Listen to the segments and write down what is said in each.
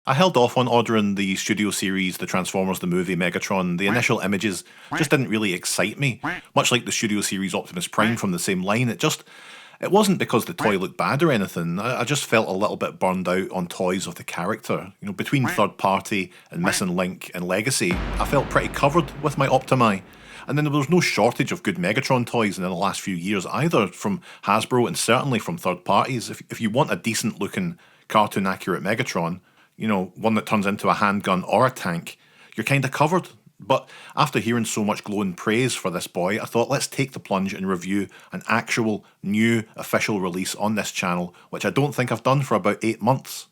I held off on ordering the studio series, the Transformers the movie, Megatron. The initial images just didn't really excite me, much like the studio series Optimus Prime from the same line. It wasn't because the toy looked bad or anything. I just felt a little bit burned out on toys of the character. Between third party and Missing Link and Legacy, I felt pretty covered with my Optimi. And then there was no shortage of good Megatron toys in the last few years either, from Hasbro and certainly from third parties. If you want a decent looking cartoon accurate Megatron, one that turns into a handgun or a tank, you're kind of covered. But after hearing so much glowing praise for this boy, I thought let's take the plunge and review an actual new official release on this channel, which I don't think I've done for about 8 months.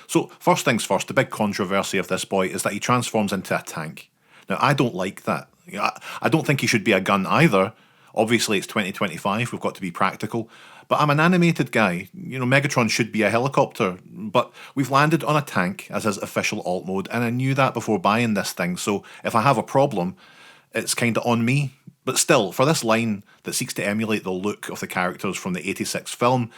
So first things first, the big controversy of this boy is that he transforms into a tank. Now I don't like that. I don't think he should be a gun either. Obviously it's 2025, we've got to be practical. But I'm an animated guy. Megatron should be a helicopter. But we've landed on a tank as his official alt mode, and I knew that before buying this thing, so if I have a problem, it's kinda on me. But still, for this line that seeks to emulate the look of the characters from the 86 film,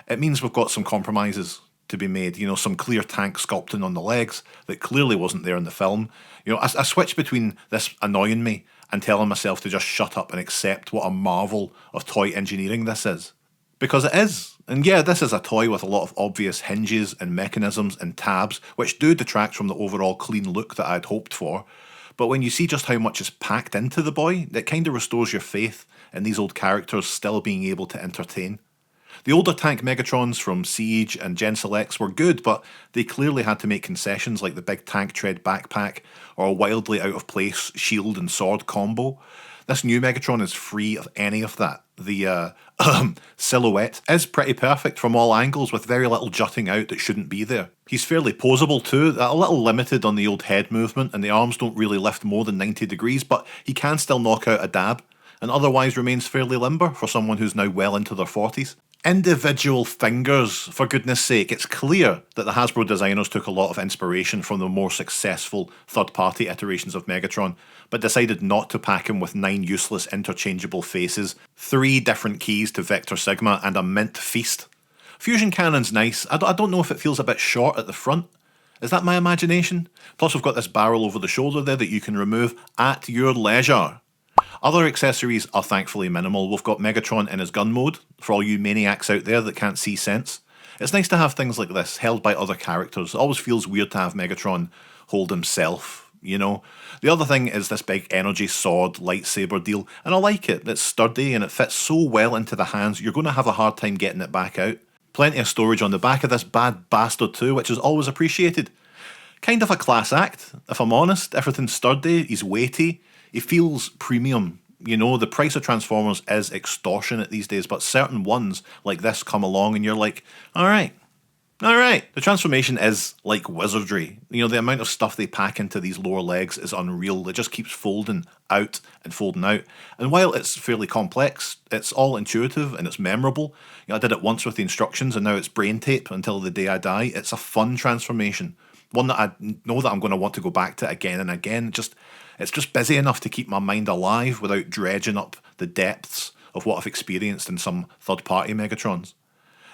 it means we've got some compromises to be made. Some clear tank sculpting on the legs that clearly wasn't there in the film. I switch between this annoying me and telling myself to just shut up and accept what a marvel of toy engineering this is. Because it is. And yeah, this is a toy with a lot of obvious hinges and mechanisms and tabs, which do detract from the overall clean look that I'd hoped for. But when you see just how much is packed into the boy, it kind of restores your faith in these old characters still being able to entertain. The older tank Megatrons from Siege and Gen Selects were good, but they clearly had to make concessions like the big tank tread backpack or a wildly out of place shield and sword combo. This new Megatron is free of any of that. The silhouette is pretty perfect from all angles with very little jutting out that shouldn't be there. He's fairly posable too, a little limited on the old head movement and the arms don't really lift more than 90 degrees, but he can still knock out a dab and otherwise remains fairly limber for someone who's now well into their 40s. Individual fingers, for goodness sake. It's clear that the Hasbro designers took a lot of inspiration from the more successful third-party iterations of Megatron, but decided not to pack him with 9 useless interchangeable faces, 3 different keys to Vector Sigma, and a mint feast. Fusion Cannon's nice. I don't know if it feels a bit short at the front. Is that my imagination? Plus we've got this barrel over the shoulder there that you can remove at your leisure. Other accessories are thankfully minimal. We've got Megatron in his gun mode, for all you maniacs out there that can't see sense. It's nice to have things like this held by other characters. It always feels weird to have Megatron hold himself, The other thing is this big energy sword lightsaber deal, and I like it. It's sturdy and it fits so well into the hands, you're going to have a hard time getting it back out. Plenty of storage on the back of this bad bastard too, which is always appreciated. Kind of a class act, if I'm honest. Everything's sturdy, he's weighty. He feels premium. The price of Transformers is extortionate these days, but certain ones like this come along and you're like, alright. The transformation is like wizardry. The amount of stuff they pack into these lower legs is unreal. It just keeps folding out and folding out. And while it's fairly complex, it's all intuitive and it's memorable. I did it once with the instructions and now it's brain tape until the day I die. It's a fun transformation. One that I know that I'm going to want to go back to again and again. It's just busy enough to keep my mind alive without dredging up the depths of what I've experienced in some third-party Megatrons.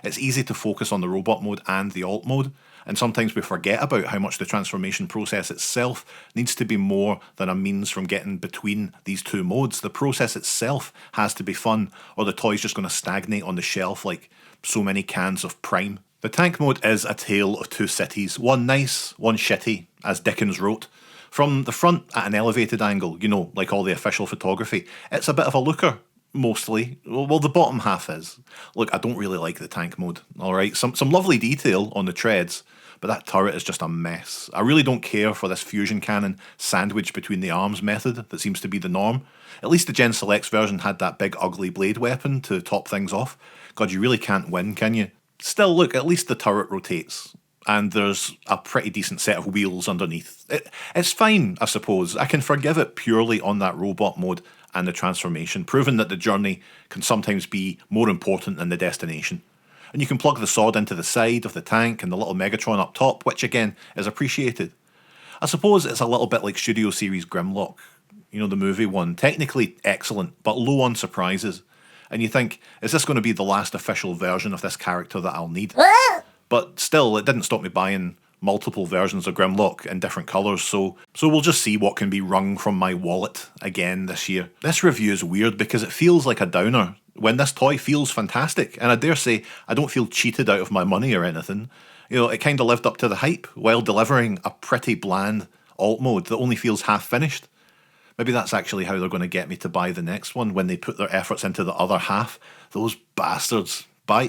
It's easy to focus on the robot mode and the alt mode, and sometimes we forget about how much the transformation process itself needs to be more than a means from getting between these two modes. The process itself has to be fun, or the toy's just going to stagnate on the shelf like so many cans of Prime. The tank mode is a tale of two cities, one nice, one shitty, as Dickens wrote. From the front at an elevated angle, like all the official photography, it's a bit of a looker, mostly. Well, the bottom half is. Look, I don't really like the tank mode, alright? Some lovely detail on the treads, but that turret is just a mess. I really don't care for this fusion cannon sandwiched between the arms method that seems to be the norm. At least the Gen Selects version had that big ugly blade weapon to top things off. God, you really can't win, can you? Still, look, at least the turret rotates. And there's a pretty decent set of wheels underneath. It's fine, I suppose. I can forgive it purely on that robot mode and the transformation, proving that the journey can sometimes be more important than the destination. And you can plug the sword into the side of the tank and the little Megatron up top, which again is appreciated. I suppose it's a little bit like Studio Series Grimlock, the movie one. Technically excellent, but low on surprises. And you think, is this going to be the last official version of this character that I'll need? But still, it didn't stop me buying multiple versions of Grimlock in different colours, so we'll just see what can be wrung from my wallet again this year. This review is weird because it feels like a downer, when this toy feels fantastic, and I dare say I don't feel cheated out of my money or anything. You know, it kind of lived up to the hype while delivering a pretty bland alt mode that only feels half finished. Maybe that's actually how they're going to get me to buy the next one, when they put their efforts into the other half. Those bastards.